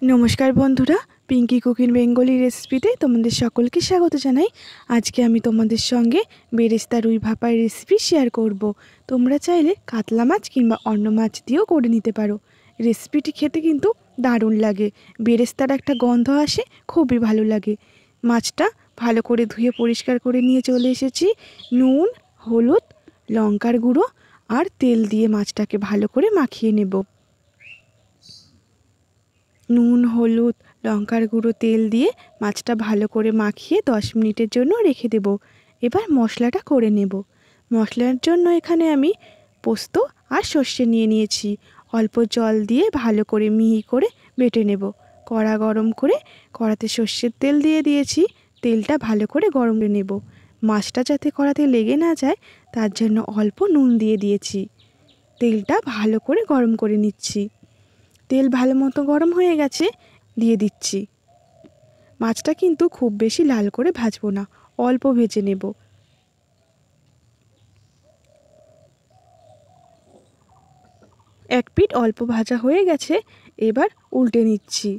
नमस्कार बंधुरा पिंकी कुकिंग बेंगली रेसिपिते तुम्हारे सकलके स्वागत जानाई। आज के आमी तुम्हादेर संगे बेरेस्ता रुई भापार रेसिपि शेयर करब। तोमरा चाइले कातला माछ किंबा अन्य माछ दिएও करे निते पारो। रेसिपिटी खेते किन्तु दारुण लागे, बेरेस्तार एकटा गन्ध आसे, खूबই भालो लागे। माछटा भालो करे धुए परिष्कार करे निये चले एसेछि। नुन हलुद लंकार गुঁড়ো और तेल दिए माछटाके भालो करे माखिए नेब। নুন হলুদ লঙ্কার গুঁড়ো তেল দিয়ে মাছটা ভালো করে মাখিয়ে 10 মিনিটের জন্য রেখে দেব। এবার মশলাটা করে নেব। মশলার জন্য এখানে আমি পোস্ত আর সর্ষে নিয়ে নিয়েছি। অল্প জল দিয়ে ভালো করে মিহি করে বেটে নেব। কড়া গরম করে কড়াতে সর্ষের তেল দিয়ে দিয়েছি। তেলটা ভালো করে গরম করে নেব। মাছটা যাতে কড়াতে লেগে না যায় তার জন্য অল্প নুন দিয়ে দিয়েছি। তেলটা ভালো করে গরম করে নিচ্ছি। তেল ভালো মতো গরম হয়ে গেছে, দিয়ে দিচ্ছি। মাছটা কিন্তু খুব বেশি লাল করে ভাজবো না, অল্প ভেজে নেব। এক পিঠ অল্প ভাজা হয়ে গেছে, এবার উল্টে নিচ্ছি।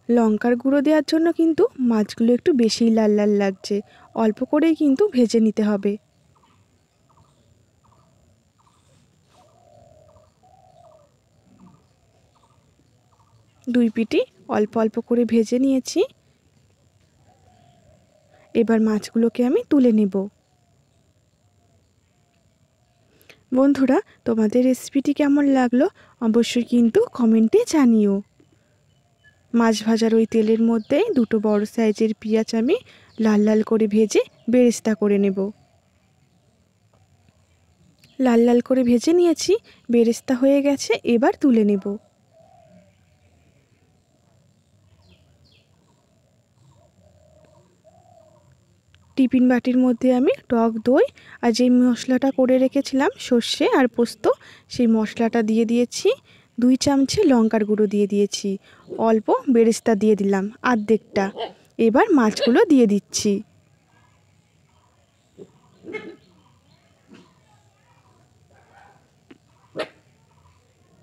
লঙ্কার গুঁড়ো দেওয়ার জন্য কিন্তু মাছগুলো একটু বেশি লাল লাল লাগছে, অল্প করেই কিন্তু ভেজে নিতে হবে। দুই পিঠই অল্প অল্প করে ভেজে নিয়েছি। এবার মাছগুলোকে আমি তুলে নেব। বন্ধুরা, তোমাদের রেসিপিটি কেমন লাগলো অবশ্যই কিন্তু কমেন্টে জানিও। মাছ ভাজার ওই তেলের মধ্যে দুটো বড় সাইজের পেঁয়াজ আমি লাল লাল করে ভেজে বেরেস্তা করে নেব। লাল লাল করে ভেজে নিয়েছি, বেরেস্তা হয়ে গেছে, এবার তুলে নেব। টিফিন বাটির মধ্যে আমি টক দই আর যে মশলাটা করে রেখেছিলাম সর্ষে আর পোস্ত, সেই মশলাটা দিয়ে দিয়েছি। 2 চামচে লঙ্কার গুঁড়ো দিয়ে দিয়েছি। অল্প বেরেস্তা দিয়ে দিলাম অর্ধেকটা। এবার মাছগুলো দিয়ে দিচ্ছি।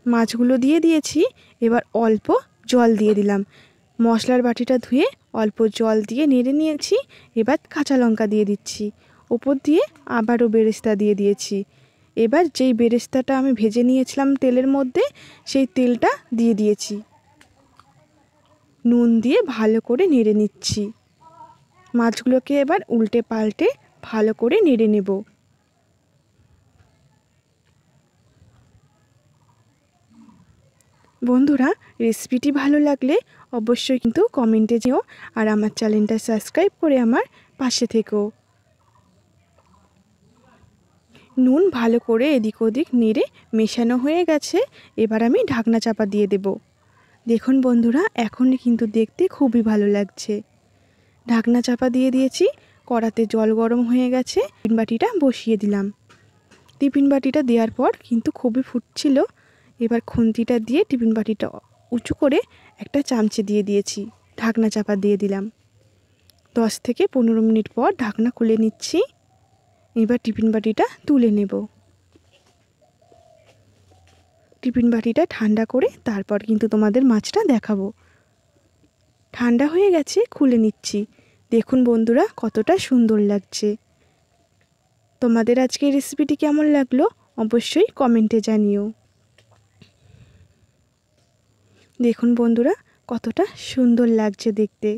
মাছগুলো দিয়ে দিয়েছি, এবার অল্প জল দিয়ে দিলাম। মশলার বাটিটা ধুয়ে অল্প জল দিয়ে নেড়ে নিয়েছি। এবার কাঁচা লঙ্কা দিয়ে দিচ্ছি। ওপর দিয়ে আবারও বেরেস্তা দিয়ে দিয়েছি। এবার যেই বেরেস্তাটা আমি ভেজে নিয়েছিলাম তেলের মধ্যে, সেই তেলটা দিয়ে দিয়েছি। নুন দিয়ে ভালো করে নেড়ে নিচ্ছি। মাছগুলোকে এবার উল্টে পাল্টে ভালো করে নেড়ে নেব। বন্ধুরা, রেসিপিটি ভালো লাগলে অবশ্যই কিন্তু কমেন্টে যেও আর আমার চ্যানেলটা সাবস্ক্রাইব করে আমার পাশে থেকো। নুন ভালো করে এদিক ওদিক নেড়ে মেশানো হয়ে গেছে। এবার আমি ঢাকনা চাপা দিয়ে দেব। দেখুন বন্ধুরা, এখনই কিন্তু দেখতে খুবই ভালো লাগছে। ঢাকনা চাপা দিয়ে দিয়েছি। কড়াতে জল গরম হয়ে গেছে। টিফিন বাটিটা বসিয়ে দিলাম। টিফিন বাটিটা দেওয়ার পর কিন্তু খুবই ফুটছিল। এবার খুন্তিটা দিয়ে টিফিন বাটিটা উঁচু করে একটা চামচে দিয়ে দিয়েছি। ঢাকনা চাপা দিয়ে দিলাম। 10 থেকে 15 মিনিট পর ঢাকনা খুলে নিচ্ছি। এবার টিফিন বাটিটা তুলে নেব। টিফিন বাটিটা ঠান্ডা করে তারপর কিন্তু তোমাদের মাছটা দেখাবো। ঠান্ডা হয়ে গেছে, খুলে নিচ্ছি। দেখুন বন্ধুরা, কতটা সুন্দর লাগছে। তোমাদের আজকে রেসিপিটি কেমন লাগলো অবশ্যই কমেন্টে জানিও। দেখুন বন্ধুরা, কতটা সুন্দর লাগছে দেখতে।